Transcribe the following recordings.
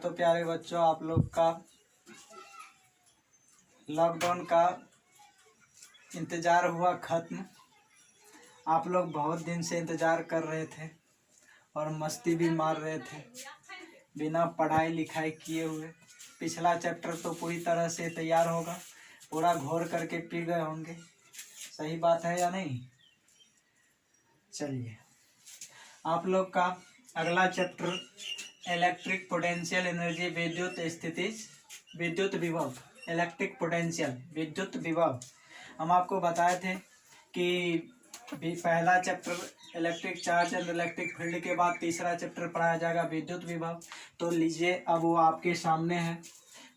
तो प्यारे बच्चों, आप लोग का लॉकडाउन का इंतज़ार हुआ ख़त्म। आप लोग बहुत दिन से इंतज़ार कर रहे थे और मस्ती भी मार रहे थे बिना पढ़ाई लिखाई किए हुए। पिछला चैप्टर तो पूरी तरह से तैयार होगा, पूरा घोर करके पी गए होंगे। सही बात है या नहीं? चलिए, आप लोग का अगला चैप्टर इलेक्ट्रिक पोटेंशियल एनर्जी, विद्युत स्थिति, विद्युत विभव, इलेक्ट्रिक पोटेंशियल, विद्युत विभव। हम आपको बताए थे कि पहला chapter electric charge and electric field के बाद तीसरा चैप्टर पढ़ाया जाएगा विद्युत विभव। तो लीजिए, अब वो आपके सामने है।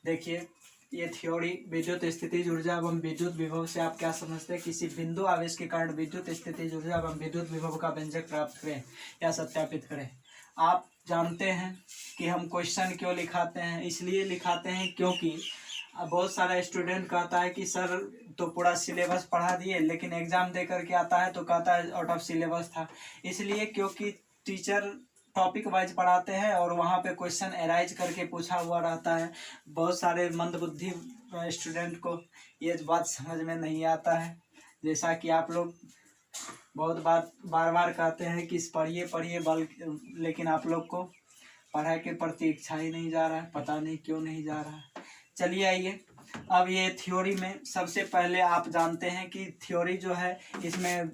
देखिए, ये थ्योरी विद्युत स्थितिज ऊर्जा एवं विद्युत विभव से आप क्या समझते हैं? किसी बिंदु आवेश के कारण विद्युत स्थितिज ऊर्जा एवं विद्युत विभव का व्यंजक प्राप्त करें या सत्यापित करें। आप जानते हैं कि हम क्वेश्चन क्यों लिखाते हैं? इसलिए लिखाते हैं क्योंकि बहुत सारा स्टूडेंट कहता है कि सर तो पूरा सिलेबस पढ़ा दिए, लेकिन एग्जाम दे करके आता है तो कहता है आउट ऑफ सिलेबस था। इसलिए क्योंकि टीचर टॉपिक वाइज पढ़ाते हैं और वहाँ पे क्वेश्चन एराइज करके पूछा हुआ रहता है। बहुत सारे मंदबुद्धि स्टूडेंट को ये बात समझ में नहीं आता है। जैसा कि आप लोग बहुत बार बार कहते हैं कि पढ़िए पढ़िए, लेकिन आप लोग को पढ़ाई के प्रति इच्छा ही नहीं जा रहा है, पता नहीं क्यों नहीं जा रहा है। चलिए आइए, अब ये थ्योरी में सबसे पहले आप जानते हैं कि थ्योरी जो है इसमें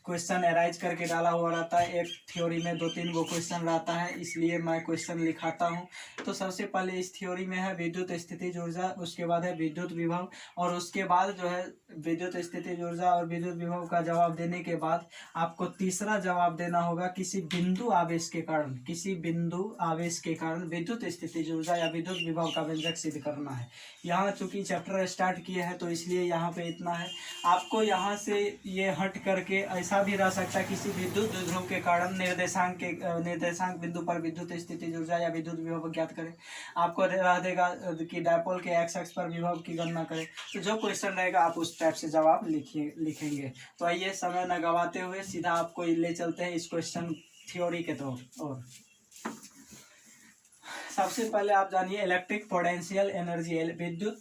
क्वेश्चन एराइज करके डाला हुआ रहता है। एक थ्योरी में 2-3 गो क्वेश्चन रहता है, इसलिए मैं क्वेश्चन लिखाता हूँ। तो सबसे पहले इस थ्योरी में है विद्युत स्थितिज ऊर्जा, उसके बाद है विद्युत विभव, और उसके बाद जो है विद्युत स्थितिज ऊर्जा और विद्युत विभव का जवाब देने के बाद आपको तीसरा जवाब देना होगा किसी बिंदु आवेश के कारण, किसी बिंदु आवेश के कारण विद्युत स्थितिज ऊर्जा या विद्युत विभव का व्यंजक सिद्ध करना है। यहाँ चूंकि चैप्टर स्टार्ट किए हैं तो इसलिए यहाँ पे इतना है। आपको यहाँ से ये हट करके ऐसा भी रह सकता है किसी विद्युत द्विध्रुव के कारण निर्देशांक बिंदु पर विद्युत स्थितिज ऊर्जा या विद्युत विभव ज्ञात करें। आपको रह देगा कि डायपोल के एक्स अक्ष पर विभव की गणना करें। तो जो क्वेश्चन रहेगा आप उस टाइप से जवाब लिखेंगे। तो आइए, समय न गवाते हुए सीधा आपको ले चलते हैं इस क्वेश्चन थ्योरी के तौर और सबसे पहले आप जानिए इलेक्ट्रिक पोटेंशियल एनर्जी, विद्युत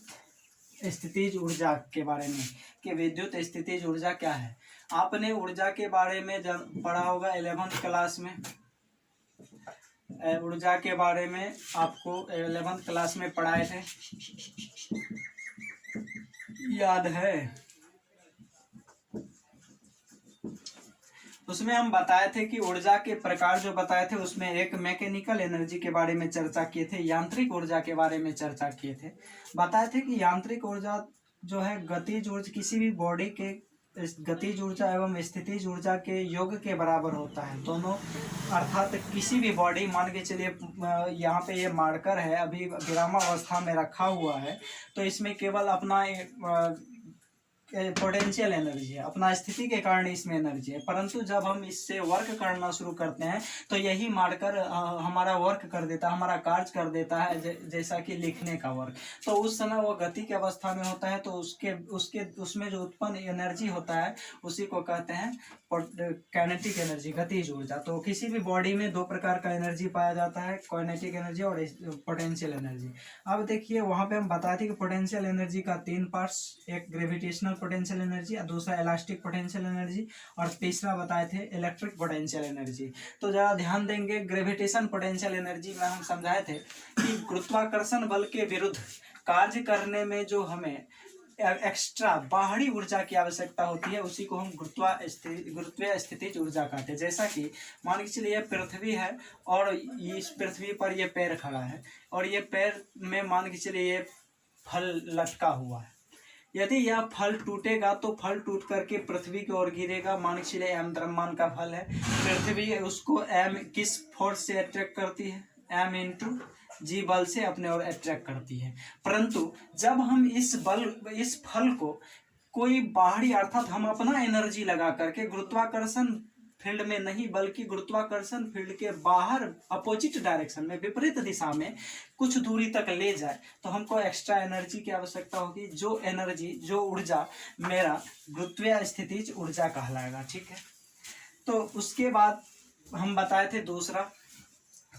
स्थितिज ऊर्जा के बारे में कि विद्युत स्थितिज ऊर्जा क्या है। आपने ऊर्जा के बारे में पढ़ा होगा 11th क्लास में। ऊर्जा के बारे में आपको 11th क्लास में पढ़ाए थे, याद है? उसमें हम बताए थे कि ऊर्जा के प्रकार जो बताए थे उसमें एक मैकेनिकल एनर्जी के बारे में चर्चा किए थे, यांत्रिक ऊर्जा के बारे में चर्चा किए थे। बताए थे कि यांत्रिक ऊर्जा जो है गतिज ऊर्जा, किसी भी बॉडी के गतिज ऊर्जा एवं स्थितिज ऊर्जा के योग के बराबर होता है दोनों। अर्थात किसी भी बॉडी, मान के चलिए यहाँ पे ये मार्कर है, अभी विरामावस्था में रखा हुआ है, तो इसमें केवल अपना पोटेंशियल एनर्जी है, अपना स्थिति के कारण इसमें एनर्जी है। परंतु जब हम इससे वर्क करना शुरू करते हैं तो यही मार्कर हमारा वर्क कर देता है, हमारा कार्य कर देता है, जैसा कि लिखने का वर्क। तो उस समय वो गति की अवस्था में होता है, तो उसमें जो उत्पन्न एनर्जी होता है उसी को कहते हैं काइनेटिक एनर्जी, गतिज ऊर्जा। तो किसी भी बॉडी में 2 प्रकार का एनर्जी पाया जाता है, काइनेटिक एनर्जी और पोटेंशियल एनर्जी। अब देखिए, वहाँ पे हम बताए थे कि पोटेंशियल एनर्जी का 3 पार्ट्स, एक ग्रेविटेशनल पोटेंशियल एनर्जी, दूसरा इलास्टिक पोटेंशियल एनर्जी और तीसरा बताए थे इलेक्ट्रिक पोटेंशियल एनर्जी। तो जरा ध्यान देंगे, ग्रेविटेशन पोटेंशियल एनर्जी में हम समझाए थे कि गुरुत्वाकर्षण बल के विरुद्ध कार्य करने में जो हमें एक्स्ट्रा बाहरी ऊर्जा की आवश्यकता होती है उसी को हम गुरुत्वीय स्थितिज ऊर्जा कहते हैं। जैसा कि मान के चलिए पृथ्वी है और इस पृथ्वी पर ये पैर खड़ा है और ये पैर में मान के चलिए ये फल लटका हुआ है। यदि यह फल टूटेगा तो फल टूट करके पृथ्वी की ओर गिरेगा। मान के चलिए m द्रव्यमान का फल है, पृथ्वी उसको m किस फोर्स से अट्रैक्ट करती है? m इंटू जी बल से अपने ओर अट्रैक्ट करती है। परंतु जब हम इस फल को कोई बाहरी, अर्थात हम अपना एनर्जी लगा करके गुरुत्वाकर्षण फील्ड में नहीं बल्कि गुरुत्वाकर्षण फील्ड के बाहर अपोजिट डायरेक्शन में, विपरीत दिशा में कुछ दूरी तक ले जाए, तो हमको एक्स्ट्रा एनर्जी की आवश्यकता होगी। जो एनर्जी, जो ऊर्जा मेरा गुरुत्वीय स्थितिज ऊर्जा कहलाएगा। ठीक है, तो उसके बाद हम बताए थे दूसरा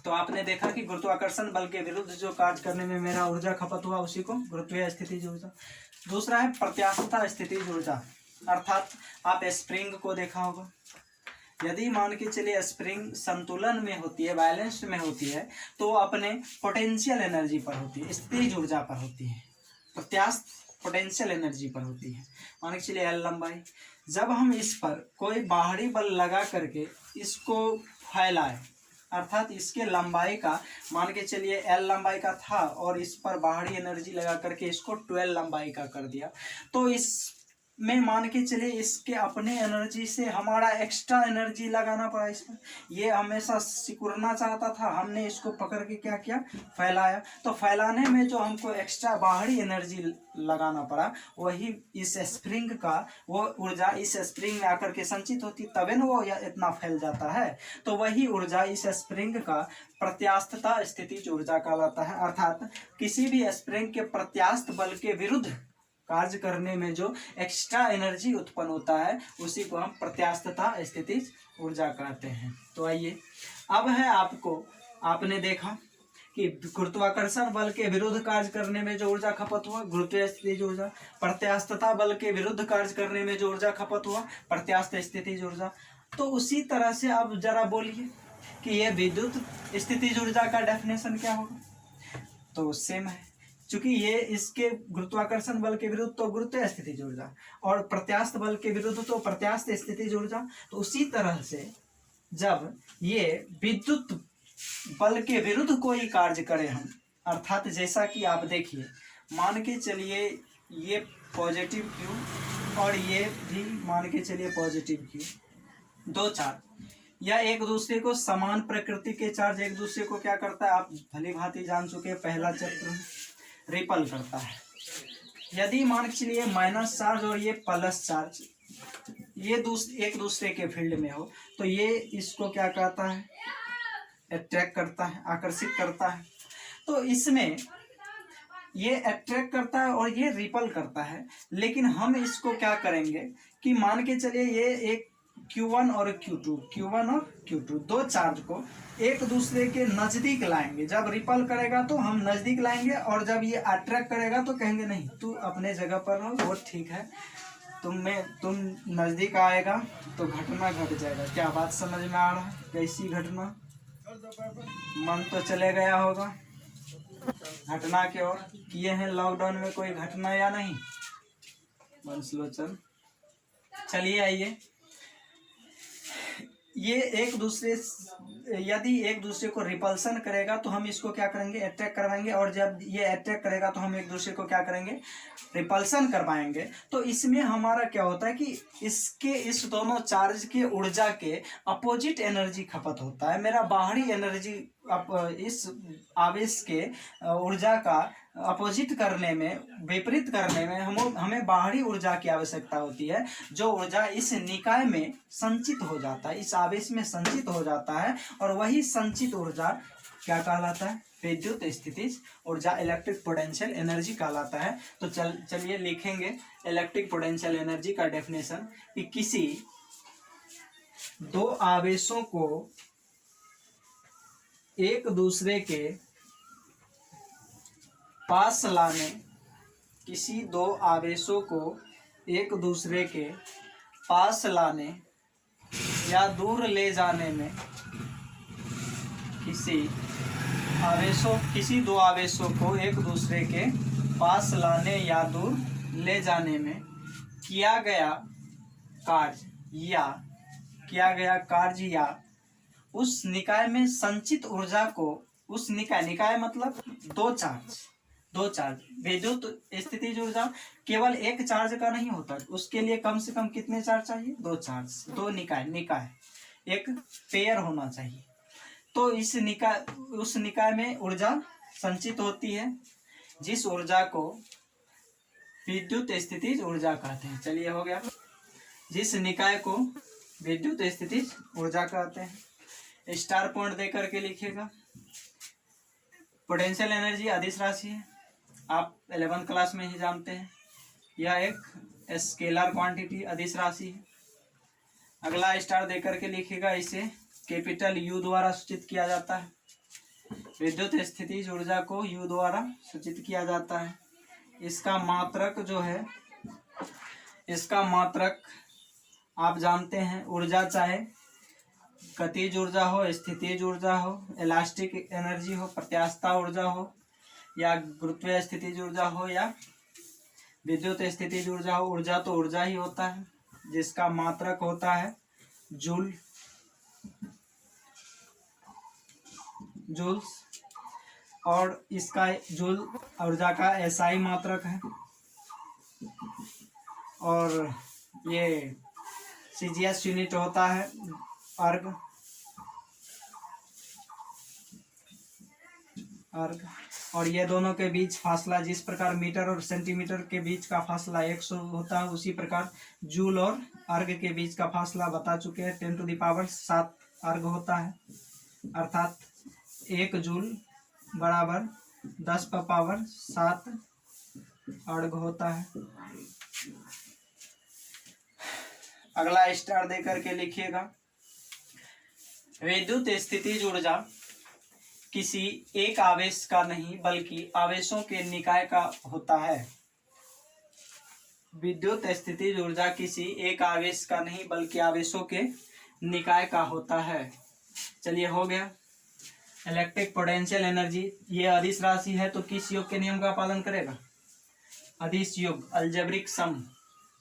तो आपने देखा कि गुरुत्वाकर्षण बल के विरुद्ध जो कार्य करने में मेरा ऊर्जा खपत हुआ उसी को गुरुत्वीय स्थितिज ऊर्जा। दूसरा है प्रत्यास्थता स्थितिज ऊर्जा, अर्थात आप स्प्रिंग को देखा होगा। यदि मान के चलिए स्प्रिंग संतुलन में होती है, बैलेंस में होती है, तो वो अपने पोटेंशियल एनर्जी पर होती है, स्थितिज ऊर्जा पर होती है, प्रत्यास्थ पोटेंशियल एनर्जी पर होती है। मान के चलिए एल लंबाई, जब हम इस पर कोई बाहरी बल लगा करके इसको फैलाए, अर्थात इसके लंबाई का मान के चलिए एल लंबाई का था और इस पर बाहरी एनर्जी लगा करके इसको 12 लंबाई का कर दिया, तो इस में मान के चलिए इसके अपने एनर्जी से हमारा एक्स्ट्रा एनर्जी लगाना पड़ा इसमें। ये हमेशा सिकुड़ना चाहता था, हमने इसको पकड़ के क्या किया, फैलाया। तो फैलाने में जो हमको एक्स्ट्रा बाहरी एनर्जी लगाना पड़ा, वही इस स्प्रिंग का वो ऊर्जा इस स्प्रिंग में आकर के संचित होती, तभी न वो इतना फैल जाता है। तो वही ऊर्जा इस स्प्रिंग का प्रत्यास्थता स्थितिज ऊर्जा कहलाता है, अर्थात किसी भी स्प्रिंग के प्रत्यास्थ बल के विरुद्ध कार्य करने में जो एक्स्ट्रा एनर्जी उत्पन्न होता है उसी को हम प्रत्यास्थता स्थितिज ऊर्जा कहते हैं। तो आइए, अब है आपने देखा कि गुरुत्वाकर्षण बल के विरुद्ध कार्य करने में जो ऊर्जा खपत हुआ गुरुत्वीय स्थितिज ऊर्जा, प्रत्यास्थता बल के विरुद्ध कार्य करने में जो ऊर्जा खपत हुआ प्रत्यास्थ स्थितिज ऊर्जा। तो उसी तरह से अब जरा बोलिए कि ये विद्युत स्थितिज ऊर्जा का डेफिनेशन क्या होगा। तो सेम है, चूंकि ये इसके गुरुत्वाकर्षण बल के विरुद्ध तो गुरुत्वीय स्थितिज ऊर्जा और प्रत्यास्थ बल के विरुद्ध तो प्रत्यास्थ स्थितिज ऊर्जा। तो उसी तरह से जब ये विद्युत बल के विरुद्ध कोई कार्य करें हम, अर्थात जैसा कि आप देखिए, मान के चलिए ये पॉजिटिव क्यू और ये भी मान के चलिए पॉजिटिव क्यू, दो चार्ज या एक दूसरे को समान प्रकृति के चार्ज एक दूसरे को क्या करता है, आप भली भांति जान चुके, पहला चैप्टर में रिपल करता है। यदि मान के चलिए माइनस चार्ज और ये प्लस चार्ज ये एक दूसरे के फील्ड में हो, तो ये इसको क्या कहता है, अट्रैक्ट करता है, आकर्षित करता है। तो इसमें ये अट्रैक्ट करता है और ये रिपल करता है। लेकिन हम इसको क्या करेंगे कि मान के चलिए ये एक Q1 और Q2 दो चार्ज को एक दूसरे के नजदीक लाएंगे। जब रिपल करेगा तो हम नजदीक लाएंगे और जब ये अट्रैक्ट करेगा तो कहेंगे नहीं तू अपने जगह पर रहो, वो ठीक है, तुम नजदीक आएगा तो घटना घट जाएगा। क्या बात समझ में आ रहा है, कैसी घटना, मन तो चले गया होगा घटना की ओर। किए हैं लॉकडाउन में कोई घटना या नहीं वंशलोचन। चलिए आइए, ये एक दूसरे यदि एक दूसरे को रिपल्सन करेगा तो हम इसको क्या करेंगे, अट्रैक्ट करवाएंगे, और जब ये अट्रैक्ट करेगा तो हम एक दूसरे को क्या करेंगे, रिपल्सन करवाएंगे। तो इसमें हमारा क्या होता है कि इसके इस दोनों चार्ज के ऊर्जा के अपोजिट एनर्जी खपत होता है। मेरा बाहरी एनर्जी इस आवेश के ऊर्जा का अपोजिट करने में, विपरीत करने में हमें बाहरी ऊर्जा की आवश्यकता होती है, जो ऊर्जा इस निकाय में संचित हो जाता है, इस आवेश में संचित हो जाता है, और वही संचित ऊर्जा क्या कहलाता है, विद्युत स्थितिज ऊर्जा, इलेक्ट्रिक पोटेंशियल एनर्जी कहलाता है। तो चलिए लिखेंगे इलेक्ट्रिक पोटेंशियल एनर्जी का डेफिनेशन कि किसी दो आवेशों को एक दूसरे के पास लाने, किसी दो आवेशों को एक दूसरे के पास लाने या दूर ले जाने में, किसी दो आवेशों को एक दूसरे के पास लाने या दूर ले जाने में किया गया कार्य या उस निकाय में संचित ऊर्जा को, उस निकाय मतलब दो चार्ज विद्युत स्थितिज ऊर्जा केवल एक चार्ज का नहीं होता, उसके लिए कम से कम कितने चार्ज चाहिए, दो चार्ज, दो निकाय एक पेयर होना चाहिए। तो उस निकाय में ऊर्जा संचित होती है, जिस ऊर्जा को विद्युत स्थितिज ऊर्जा कहते हैं। चलिए हो गया, जिस निकाय को विद्युत स्थितिज ऊर्जा कहते हैं। स्टार पॉइंट देकर के लिखिएगा। पोटेंशियल एनर्जी अदिश राशि है, आप 11th क्लास में ही जानते हैं, यह एक स्केलर क्वांटिटी अदिश राशि है। अगला स्टार देकर के लिखिएगा, इसे कैपिटल U द्वारा सूचित किया जाता है। विद्युत स्थितिज ऊर्जा को U द्वारा सूचित किया जाता है। इसका मात्रक जो है, इसका मात्रक आप जानते हैं, ऊर्जा चाहे गतिज ऊर्जा हो, स्थितिज ऊर्जा हो, इलास्टिक एनर्जी हो, प्रत्यास्थता ऊर्जा हो, या गुरुत्वीय स्थितिज ऊर्जा हो, या विद्युत स्थितिज ऊर्जा हो, ऊर्जा तो ऊर्जा ही होता है, जिसका मात्रक होता है जूल, जूल्स। और इसका जूल ऊर्जा का एसआई मात्रक है। और ये सीजीएस यूनिट होता है अर्ग। और ये दोनों के बीच फासला, जिस प्रकार मीटर और सेंटीमीटर के बीच का फासला 100 होता है, उसी प्रकार जूल और अर्ग के बीच का फासला बता चुके हैं, 10⁷ अर्ग होता है। अर्थात 1 जूल बराबर 10⁷ अर्ग होता है। अगला स्टार दे करके लिखिएगा। विद्युत स्थितिज ऊर्जा किसी एक आवेश का नहीं बल्कि आवेशों के निकाय का होता है। विद्युत स्थितिज ऊर्जा किसी एक आवेश का नहीं बल्कि आवेशों के निकाय का होता है। चलिए, हो गया। इलेक्ट्रिक पोटेंशियल एनर्जी, ये अदिश राशि है तो किस योग के नियम का पालन करेगा? अदिश योग, अलजेब्रिक सम,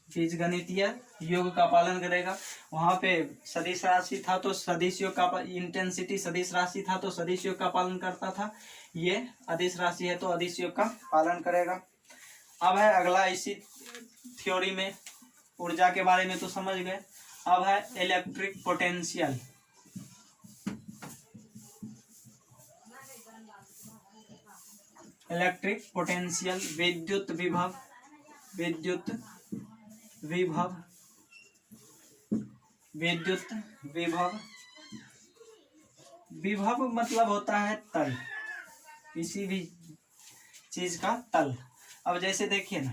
बीजगणितीय योग का पालन करेगा। वहां पे सदिश राशि था तो सदिश योग का, इंटेंसिटी सदिश राशि था तो सदिश योग का पालन करता था। ये अदिश राशि है तो अदिश योग का पालन करेगा। अब है अगला, इसी थ्योरी में ऊर्जा के बारे में तो समझ गए। अब है इलेक्ट्रिक पोटेंशियल। इलेक्ट्रिक पोटेंशियल, विद्युत विभव, विद्युत विभव, विद्युत विभव। विभव मतलब होता है तल, किसी भी चीज का तल। अब जैसे देखिए ना,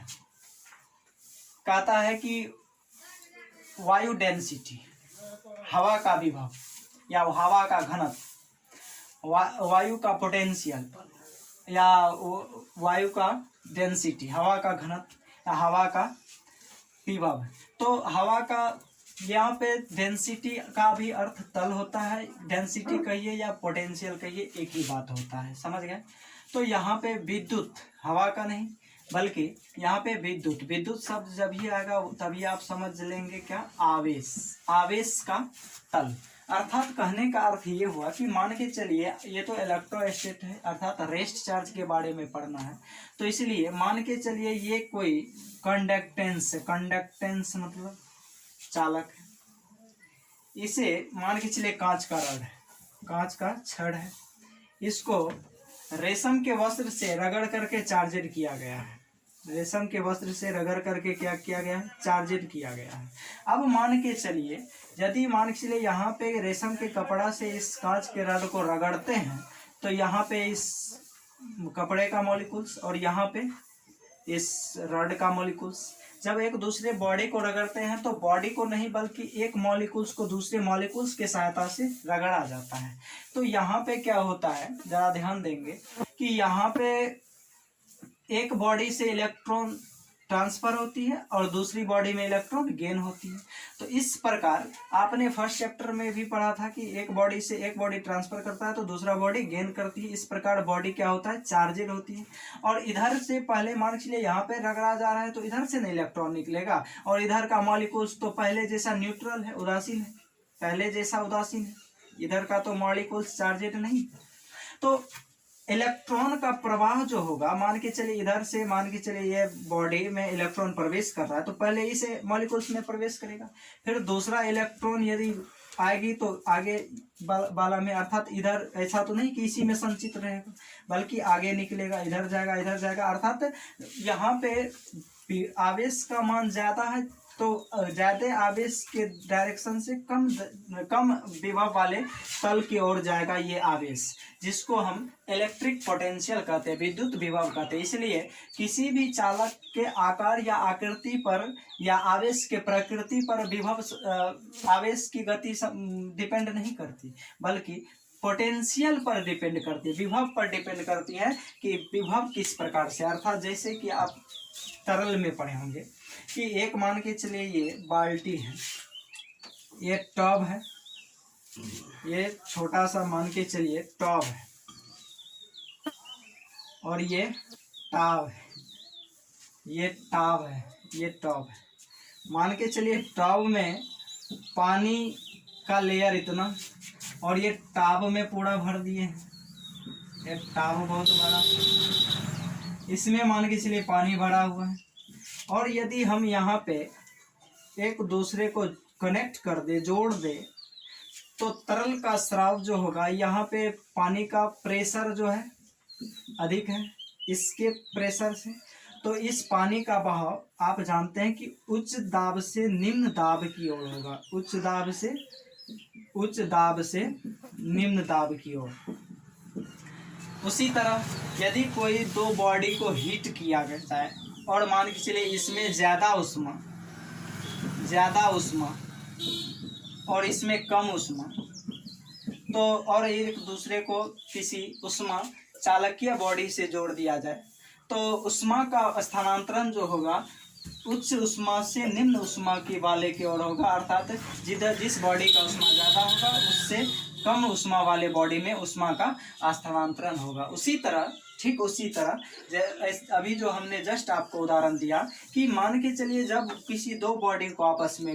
कहता है कि वायु डेंसिटी, हवा का विभव या हवा का घनत्व, वायु का पोटेंशियल या वायु का डेंसिटी, हवा का घनत्व या हवा का विभव। तो हवा का यहाँ पे डेंसिटी का भी अर्थ तल होता है। डेंसिटी कहिए या पोटेंशियल कहिए, एक ही बात होता है, समझ गए। तो यहाँ पे विद्युत, हवा का नहीं बल्कि यहाँ पे विद्युत, विद्युत शब्द जब ही आएगा तभी आप समझ लेंगे क्या? आवेश, आवेश का तल। अर्थात कहने का अर्थ ये हुआ कि मान के चलिए, ये तो इलेक्ट्रोस्टैट है, अर्थात रेस्ट चार्ज के बारे में पढ़ना है, तो इसलिए मान के चलिए ये कोई कंडक्टेंस, कंडक्टेंस मतलब चालक है। इसे मान के चलिए कांच का रड है, कांच का छड़ है, इसको रेशम के वस्त्र से रगड़ करके चार्जेड किया गया है। रेशम के वस्त्र से रगड़ करके क्या किया गया है? चार्जेड किया गया है। अब मान के चलिए, यदि मान के चलिए यहाँ पे रेशम के कपड़ा से इस कांच के रड को रगड़ते हैं तो यहाँ पे इस कपड़े का मॉलिक्यूल्स और यहाँ पे इस रड का मॉलिक्यूल्स जब एक दूसरे बॉडी को रगड़ते हैं तो बॉडी को नहीं बल्कि एक मॉलिक्यूल्स को दूसरे मॉलिक्यूल्स के सहायता से रगड़ा जाता है। तो यहाँ पे क्या होता है, जरा ध्यान देंगे कि यहाँ पे एक बॉडी से इलेक्ट्रॉन ट्रांसफर होती है और दूसरी बॉडी में इलेक्ट्रॉन गेन होती है। तो इस प्रकार आपने फर्स्ट चैप्टर में भी पढ़ा था कि एक बॉडी से एक बॉडी ट्रांसफर करता है तो दूसरा बॉडी गेन करती है। इस प्रकार बॉडी क्या होता है? चार्जेड होती है। और इधर से पहले मान के लिए यहाँ पे रगड़ा जा रहा है तो इधर से नहीं इलेक्ट्रॉन निकलेगा, और इधर का मॉलिक्यूल्स तो पहले जैसा न्यूट्रल है, उदासीन है, पहले जैसा उदासीन है। इधर का तो मॉलिक्यूल्स चार्जेड नहीं। तो इलेक्ट्रॉन का प्रवाह जो होगा, मान के चलिए इधर से मान के चलिए ये बॉडी में इलेक्ट्रॉन प्रवेश कर रहा है तो पहले इसे मॉलिक्यूल्स में प्रवेश करेगा, फिर दूसरा इलेक्ट्रॉन यदि आएगी तो आगे बाला में, अर्थात इधर ऐसा तो नहीं कि इसी में संचित रहेगा बल्कि आगे निकलेगा, इधर जाएगा इधर जाएगा। अर्थात यहाँ पे आवेश का मान ज्यादा है तो ज्यादा आवेश के डायरेक्शन से कम विभव वाले तल की ओर जाएगा ये आवेश, जिसको हम इलेक्ट्रिक पोटेंशियल कहते हैं, विद्युत विभव कहते हैं। इसलिए किसी भी चालक के आकार या आकृति पर या आवेश के प्रकृति पर विभव, आवेश की गति डिपेंड नहीं करती, बल्कि पोटेंशियल पर डिपेंड करती है, विभव पर डिपेंड करती है कि विभव किस प्रकार से। अर्थात जैसे कि आप तरल में पढ़े होंगे कि एक मान के चलिए ये बाल्टी है, ये टब है, ये छोटा सा मान के चलिए टब है, और ये टाव है, ये टाव है, ये टब है। मान के चलिए टब में पानी का लेयर इतना, और ये टाब में पूरा भर दिए, ये टाब बहुत बड़ा, इसमें मान के चलिए पानी भरा हुआ है। और यदि हम यहाँ पे एक दूसरे को कनेक्ट कर दे, जोड़ दे, तो तरल का स्राव जो होगा, यहाँ पे पानी का प्रेशर जो है अधिक है इसके प्रेशर से, तो इस पानी का बहाव आप जानते हैं कि उच्च दाब से निम्न दाब की ओर होगा, उच्च दाब से निम्न दाब की ओर। उसी तरह यदि कोई दो बॉडी को हीट किया जाता है और मान के चलिए इसमें ज़्यादा उष्मा और इसमें कम उष्मा, तो और एक दूसरे को किसी उष्मा चालकीय बॉडी से जोड़ दिया जाए, तो उष्मा का स्थानांतरण जो होगा उच्च उष्मा से निम्न उष्मा की वाले की ओर होगा। अर्थात जिस बॉडी का उष्मा ज़्यादा होगा उससे कम उष्मा वाले बॉडी में उष्मा का स्थानांतरण होगा। उसी तरह ठीक उसी तरह अभी जो हमने जस्ट आपको उदाहरण दिया कि मान के चलिए जब किसी दो बॉडी को आपस में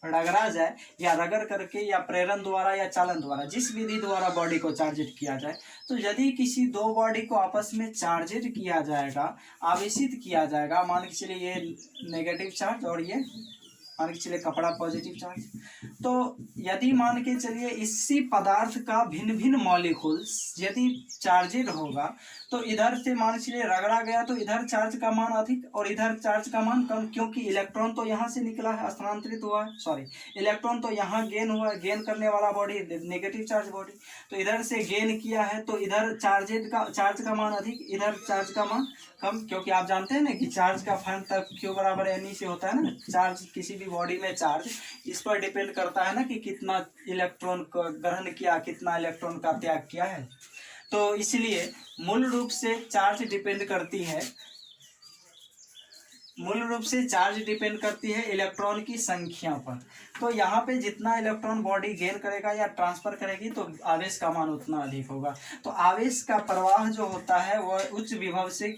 रगड़ा जाए या रगड़ करके या प्रेरण द्वारा या चालन द्वारा, जिस विधि द्वारा बॉडी को चार्जित किया जाए, तो यदि किसी दो बॉडी को आपस में चार्जित किया जाएगा, आवेशित किया जाएगा, मान के चलिए ये नेगेटिव चार्ज और ये मान के चलिए कपड़ा पॉजिटिव चार्ज, तो यदि मान के चलिए इसी पदार्थ का भिन्न भिन्न मॉलिक्यूल्स यदि चार्जिड होगा, तो इधर से मान के चलिए रगड़ा गया तो इधर चार्ज का मान अधिक और इधर चार्ज का मान कम, क्योंकि इलेक्ट्रॉन तो यहाँ से निकला है, स्थानांतरित हुआ है, सॉरी इलेक्ट्रॉन तो यहाँ गेन हुआ है, गेन करने वाला बॉडी नेगेटिव चार्ज बॉडी, तो इधर से गेन किया है तो इधर चार्ज का मान अधिक, इधर चार्ज का मान कम, क्योंकि आप जानते हैं ना कि चार्ज का फॉर्म तक Q बराबर NE से होता है ना। चार्ज किसी भी बॉडी में चार्ज इस पर डिपेंड करता है ना कि कितना इलेक्ट्रॉन को ग्रहण किया, कितना इलेक्ट्रॉन का त्याग किया है। तो इसलिए मूल रूप से चार्ज डिपेंड करती है इलेक्ट्रॉन की संख्या पर। तो यहाँ पे जितना इलेक्ट्रॉन बॉडी गेन करेगा या ट्रांसफर करेगी तो आवेश का मान उतना अधिक होगा। तो आवेश का प्रवाह जो होता है वह उच्च विभव से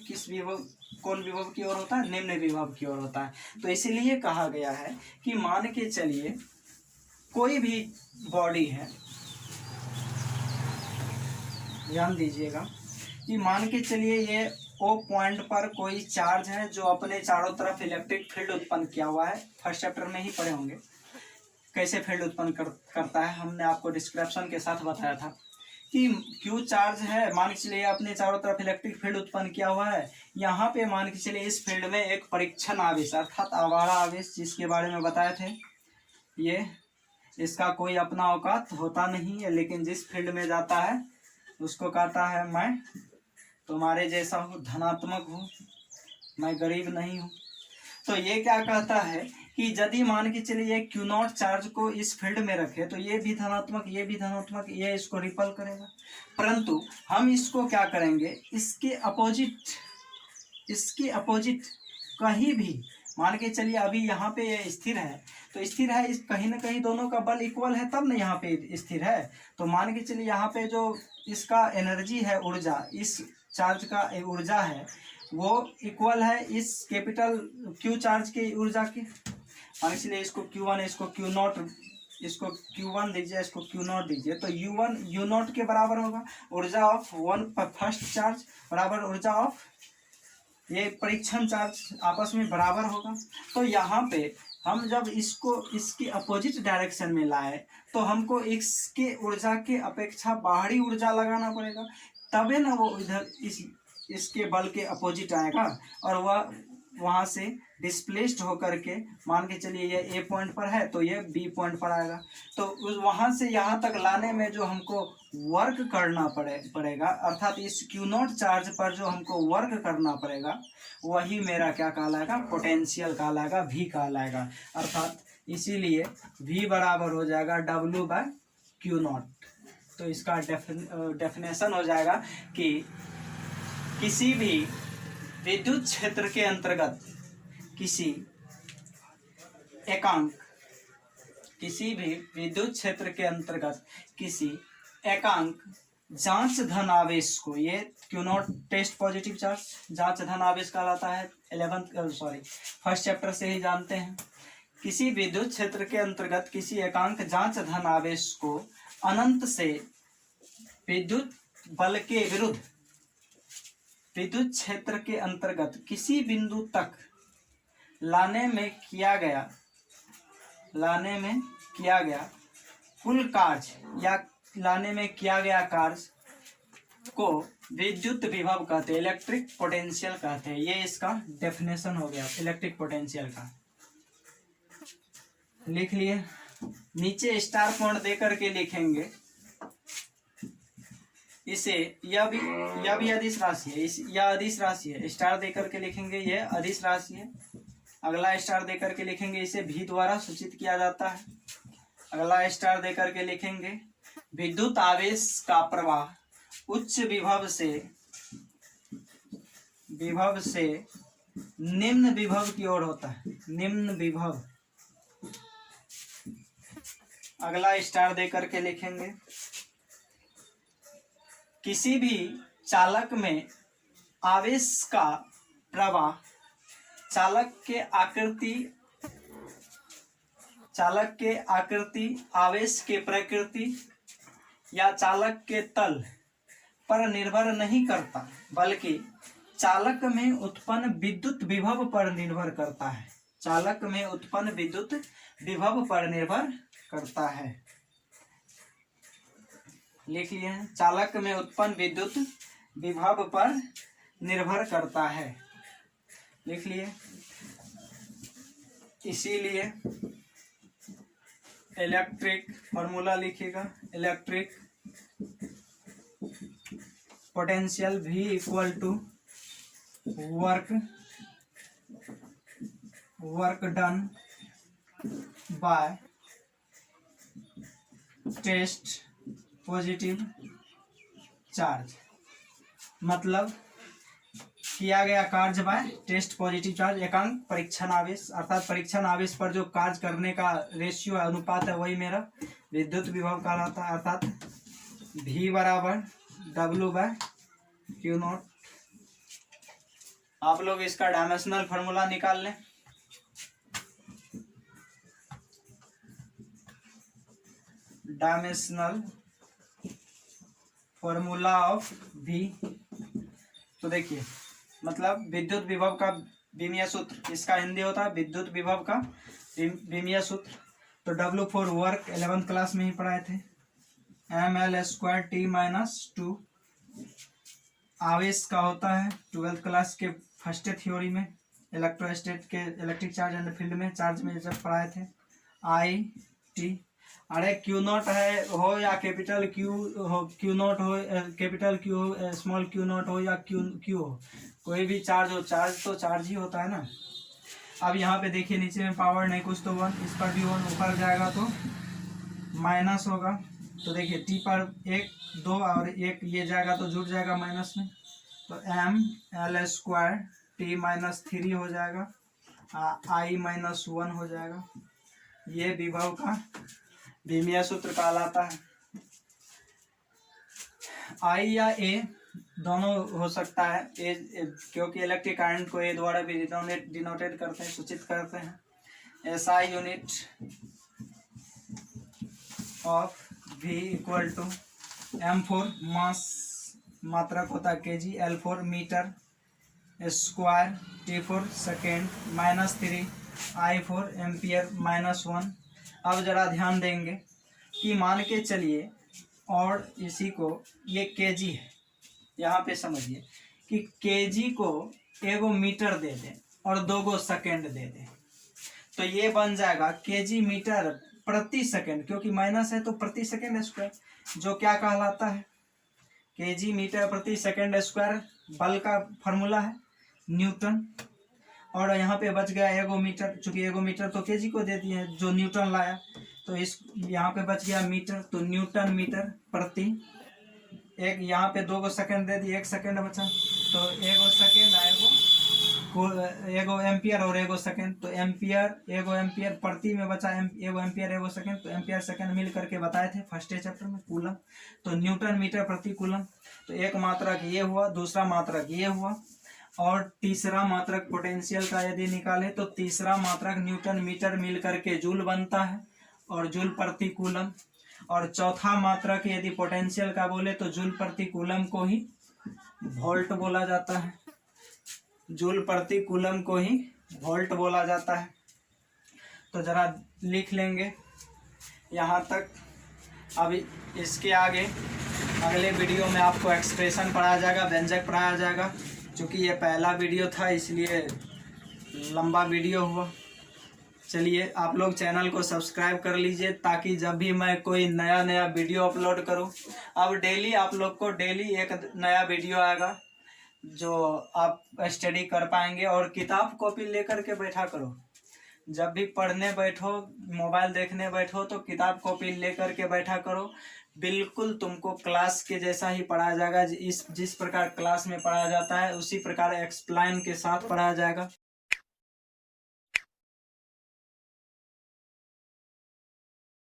कौन विभव की ओर होता है? निम्न विभव की ओर होता है। तो इसीलिए कहा गया है कि मान के चलिए कोई भी बॉडी है, ध्यान दीजिएगा कि मान के चलिए ये O पॉइंट पर कोई चार्ज है जो अपने चारों तरफ इलेक्ट्रिक फील्ड उत्पन्न किया हुआ है। फर्स्ट चैप्टर में ही पढ़े होंगे कैसे फील्ड उत्पन्न करता है, हमने आपको डिस्क्रिप्शन के साथ बताया था कि Q चार्ज है, मान के चलिए अपने चारों तरफ इलेक्ट्रिक फील्ड उत्पन्न किया हुआ है। यहाँ पे मान के चलिए इस फील्ड में एक परीक्षण आवेश अर्थात आवारा आवेश जिसके बारे में बताए थे, ये इसका कोई अपना औकात होता नहीं है, लेकिन जिस फील्ड में जाता है उसको कहता है मैं तुम्हारे जैसा हूँ, धनात्मक हूँ, मैं गरीब नहीं हूँ। तो ये क्या कहता है कि यदि मान के चलिए Q0 चार्ज को इस फील्ड में रखे तो ये भी धनात्मक, ये भी धनात्मक, ये इसको रिपल करेगा। परंतु हम इसको क्या करेंगे, इसके अपोजिट कहीं भी मान के चलिए अभी यहाँ पे ये स्थिर है, तो स्थिर है, इस कहीं ना कहीं दोनों का बल इक्वल है तब ना यहाँ पे स्थिर है। तो मान के चलिए यहाँ पे जो इसका एनर्जी है, ऊर्जा, इस चार्ज का ऊर्जा है वो इक्वल है इस कैपिटल Q चार्ज की ऊर्जा की। मान के चलिए इसको Q1, इसको Q0, इसको Q1 दीजिए, इसको Q0 दीजिए, तो U1 U0 के बराबर होगा। ऊर्जा ऑफ वन फर्स्ट चार्ज बराबर ऊर्जा ऑफ ये परीक्षण चार्ज आपस में बराबर होगा। तो यहाँ पे हम जब इसको इसकी अपोजिट डायरेक्शन में लाए तो हमको इसके ऊर्जा के अपेक्षा बाहरी ऊर्जा लगाना पड़ेगा, तबे ना वो इधर इसके बल के अपोजिट आएगा और वह वहाँ से डिस्प्लेस्ड होकर के मान के चलिए ये A पॉइंट पर है तो ये B पॉइंट पर आएगा। तो उस वहाँ से यहाँ तक लाने में जो हमको वर्क करना पड़ेगा अर्थात इस Q0 चार्ज पर जो हमको वर्क करना पड़ेगा वही मेरा क्या कहलाएगा, पोटेंशियल कहलाएगा, V कहलाएगा। अर्थात इसीलिए V बराबर हो जाएगा W/Q0। तो इसका डेफिनेशन हो जाएगा कि किसी भी विद्युत क्षेत्र के अंतर्गत किसी एकांक जांच धन आवेश को, ये Q naught test positive charge जांच धन आवेश कहलाता है। फर्स्ट चैप्टर से ही जानते हैं। किसी विद्युत क्षेत्र के अंतर्गत किसी एकांक जांच धन आवेश को अनंत से विद्युत बल के विरुद्ध विद्युत क्षेत्र के अंतर्गत किसी बिंदु तक लाने में किया गया कुल कार्य या लाने में किया गया कार्य को विद्युत विभव कहते हैं, इलेक्ट्रिक पोटेंशियल कहते हैं। ये इसका डेफिनेशन हो गया इलेक्ट्रिक पोटेंशियल का। लिख लिए। नीचे स्टार पॉइंट देकर के लिखेंगे इसे। यह भी अदिश राशि है, यह अदिश राशि है। स्टार देकर के लिखेंगे यह अदिश राशि है। अगला स्टार देकर के लिखेंगे इसे भी द्वारा सूचित किया जाता है। अगला स्टार देकर के लिखेंगे विद्युत आवेश का प्रवाह उच्च विभव से निम्न विभव की ओर होता है, निम्न विभव। अगला स्टार देकर के लिखेंगे किसी भी चालक में आवेश का प्रवाह चालक के आकृति आवेश के प्रकृति या चालक के तल पर निर्भर नहीं करता, बल्कि चालक में उत्पन्न विद्युत विभव पर निर्भर करता है। चालक में उत्पन्न विद्युत विभव पर निर्भर करता है। लिख लिए। चालक में उत्पन्न विद्युत विभव पर निर्भर करता है। लिख लिए। इसीलिए इलेक्ट्रिक फॉर्मूला लिखिएगा, electric potential V equal to work done by test positive charge. मतलब किया गया कार्य बाय टेस्ट पॉजिटिव चार्ज, एकांक परीक्षण आवेश, अर्थात परीक्षण आवेश पर जो कार्य करने का रेशियो अनुपात है वही मेरा विद्युत विभव कहलाता है। अर्थात V बराबर W/Q0। आप लोग इसका डायमेंशनल फॉर्मूला निकाल लें। Dimensional formula of V। तो देखिए, मतलब विद्युत विभव का विमीय सूत्र, इसका हिंदी होता है विद्युत विभव का विमीय सूत्र। तो W for work 11th class में ही पढ़ाए थे। mL²T-2 आवेश का होता है 12th क्लास के फर्स्ट थ्योरी में, इलेक्ट्रोस्टैट के इलेक्ट्रिक चार्ज एंड फील्ड में चार्ज में जब पढ़ाए थे। I/T। अरे Q0 है हो या कैपिटल Q हो, Q0 हो, कैपिटल Q हो, स्मॉल Q0 हो या Q हो, कोई भी चार्ज हो, चार्ज तो चार्ज ही होता है ना। अब यहाँ पे देखिए नीचे में पावर नहीं कुछ तो 1, इस पर भी 1, ऊपर जाएगा तो माइनस होगा। तो देखिए T पर 1 2 और 1 ये जाएगा तो जुड़ जाएगा माइनस में, तो mL²T-3 हो जाएगा, I-1 हो जाएगा। ये विभव का विमीय सूत्र कहलाता है। I या A दोनों हो सकता है, क्योंकि इलेक्ट्रिक करंट को A द्वारा भी डिनोटेट करते हैं, सूचित करते हैं। SI unit of V equal to M for mass, मात्रक होता है kg, L for metre square, T for second, -3, I for ampere -1। अब जरा ध्यान देंगे कि मान के चलिए और इसी को ये kg है, यहाँ पे समझिए कि kg को 1 मीटर दे दें और 2 सेकेंड दे दें, तो ये बन जाएगा kg मीटर प्रति सेकेंड, क्योंकि माइनस है तो प्रति सेकेंड स्क्वायर, जो क्या कहलाता है kg मीटर प्रति सेकेंड स्क्वायर। बल का फॉर्मूला है न्यूटन, और यहाँ पे बच गया 1 मीटर, चूंकि 1 मीटर तो kg को दे दिए जो न्यूटन लाया, तो इस यहाँ पे बच गया मीटर, तो न्यूटन मीटर प्रति। एक यहाँ पे 2 सेकंड दे दी, 1 सेकंड बचा, तो 1 सेकंड आएगा, एगो एम्पियर और 1 सेकंड, तो एम्पियर 1 एम्पियर प्रति में बचा, 1 एम्पियर 1 सेकंड, तो एम्पियर सेकंड मिल करके बताए थे फर्स्ट चैप्टर में कूलम। तो न्यूटन मीटर प्रति कूलम, तो एक मात्रक ये हुआ, दूसरा मात्रक ये हुआ, और तीसरा मात्रक पोटेंशियल का यदि निकाले तो तीसरा मात्रक न्यूटन मीटर मिल करके जूल बनता है और जूल प्रति कूलम, और चौथा मात्रक यदि पोटेंशियल का बोले तो जूल प्रति कूलम को ही वोल्ट बोला जाता है, जूल प्रति कूलम को ही वोल्ट बोला जाता है। तो जरा लिख लेंगे यहाँ तक। अभी इसके आगे अगले वीडियो में आपको एक्सप्रेशन पढ़ाया जाएगा, व्यंजक पढ़ाया जाएगा। क्योंकि ये पहला वीडियो था इसलिए लंबा वीडियो हुआ। चलिए आप लोग चैनल को सब्सक्राइब कर लीजिए ताकि जब भी मैं कोई नया वीडियो अपलोड करूं, अब डेली आप लोग को डेली एक नया वीडियो आएगा जो आप स्टडी कर पाएंगे। और किताब कॉपी लेकर के बैठा करो, जब भी पढ़ने बैठो, मोबाइल देखने बैठो तो किताब कॉपी लेकर के बैठा करो। बिल्कुल तुमको क्लास के जैसा ही पढ़ाया जाएगा, जिस प्रकार क्लास में पढ़ाया जाता है उसी प्रकार एक्सप्लेन के साथ पढ़ाया जाएगा।